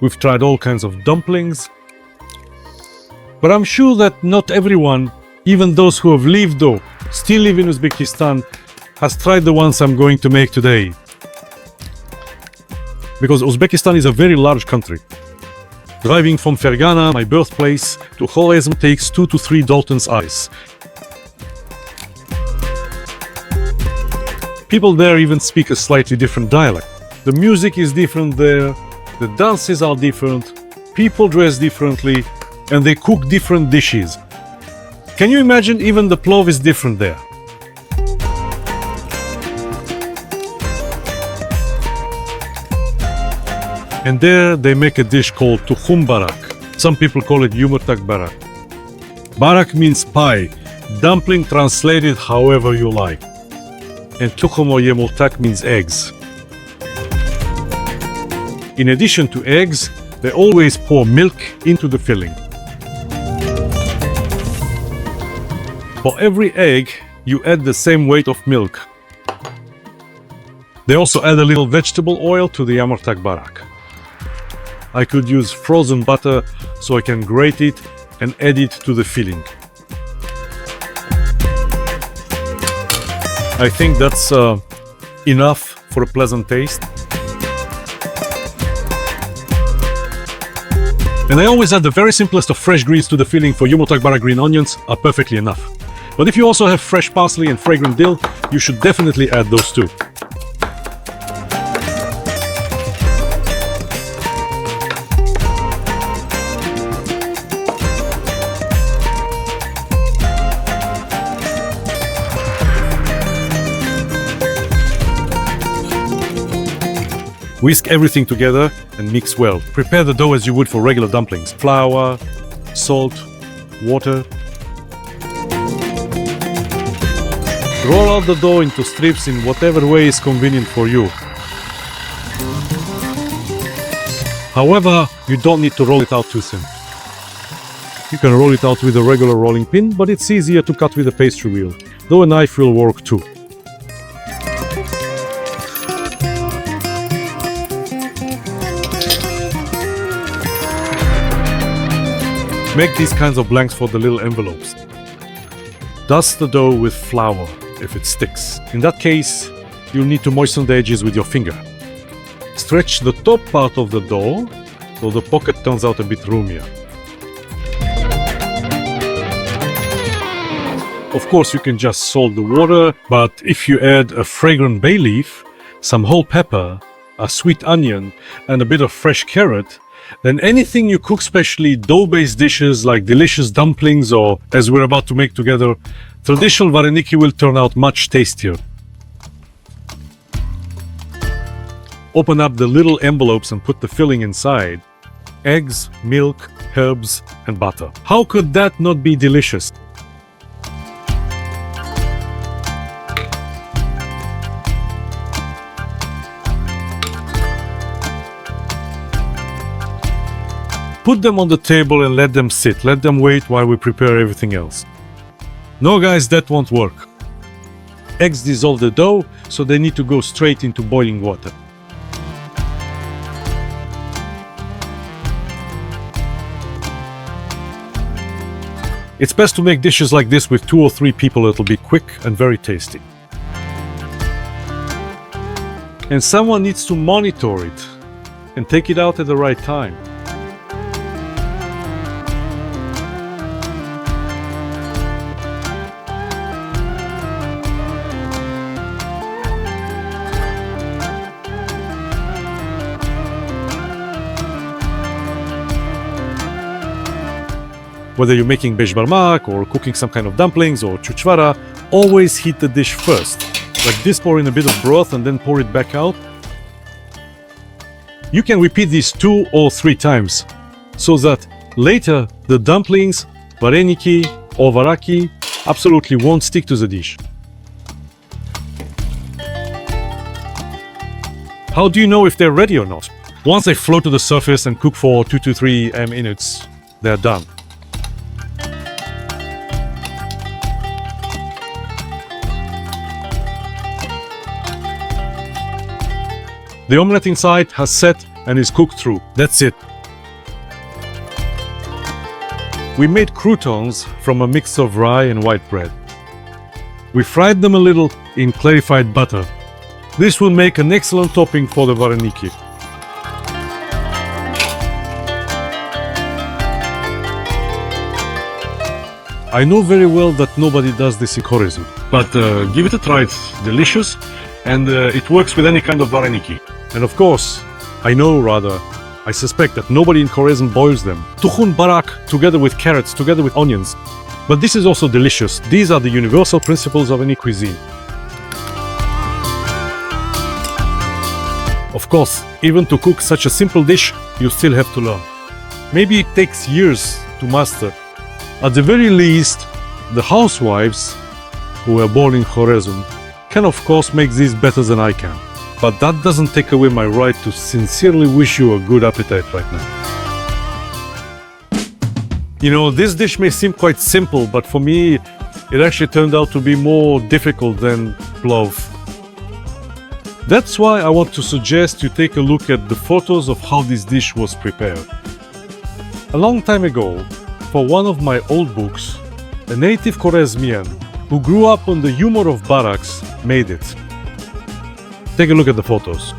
We've tried all kinds of dumplings. But I'm sure that not everyone, even those who have lived or still live in Uzbekistan, has tried the ones I'm going to make today. Because Uzbekistan is a very large country. Driving from Fergana, my birthplace, to Khorezm takes 2 to 3 Dalton's eyes. People there even speak a slightly different dialect. The music is different there, the dances are different, people dress differently, and they cook different dishes. Can you imagine even the plov is different there? And there they make a dish called Tuhum-barak. Some people call it yumurtak-barak. Barak means pie, dumpling translated however you like. And Tuhum or yumurtak means eggs. In addition to eggs, they always pour milk into the filling. For every egg, you add the same weight of milk. They also add a little vegetable oil to the yumurtak-barak. I could use frozen butter so I can grate it and add it to the filling. I think that's enough for a pleasant taste. And I always add the very simplest of fresh greens to the filling. For yumurtak-barak, green onions are perfectly enough. But if you also have fresh parsley and fragrant dill, you should definitely add those too. Whisk everything together and mix well. Prepare the dough as you would for regular dumplings. Flour, salt, water. Roll out the dough into strips in whatever way is convenient for you. However, you don't need to roll it out too thin. You can roll it out with a regular rolling pin, but it's easier to cut with a pastry wheel, though a knife will work too. Make these kinds of blanks for the little envelopes. Dust the dough with flour if it sticks. In that case, you'll need to moisten the edges with your finger. Stretch the top part of the dough so the pocket turns out a bit roomier. Of course, you can just salt the water, but if you add a fragrant bay leaf, some whole pepper, a sweet onion, and a bit of fresh carrot, then anything you cook, especially dough-based dishes like delicious dumplings or, as we're about to make together, traditional vareniki, will turn out much tastier. Open up the little envelopes and put the filling inside. Eggs, milk, herbs, and butter. How could that not be delicious? Put them on the table and let them sit. Let them wait while we prepare everything else. No guys, that won't work. Eggs dissolve the dough, so they need to go straight into boiling water. It's best to make dishes like this with 2 or 3 people. It'll be quick and very tasty. And someone needs to monitor it and take it out at the right time. Whether you're making beshbarmak or cooking some kind of dumplings or chuchvara, always heat the dish first. Like this, pour in a bit of broth and then pour it back out. You can repeat this 2 or 3 times, so that later the dumplings, vareniki or varaki absolutely won't stick to the dish. How do you know if they're ready or not? Once they float to the surface and cook for 2 to 3 minutes, they're done. The omelette inside has set and is cooked through. That's it. We made croutons from a mix of rye and white bread. We fried them a little in clarified butter. This will make an excellent topping for the vareniki. I know very well that nobody does this in Khorizm, but give it a try, it's delicious and it works with any kind of vareniki. And of course, I suspect that nobody in Khorizm boils them. Tuhum-barak together with carrots, together with onions. But this is also delicious. These are the universal principles of any cuisine. Of course, even to cook such a simple dish, you still have to learn. Maybe it takes years to master. At the very least, the housewives who were born in Khorizm can of course make this better than I can. But that doesn't take away my right to sincerely wish you a good appetite right now. You know, this dish may seem quite simple, but for me, it actually turned out to be more difficult than ПЛОВ. That's why I want to suggest you take a look at the photos of how this dish was prepared. A long time ago, for one of my old books, a native Khorezmian who grew up on the humor of barracks made it. Take a look at the photos.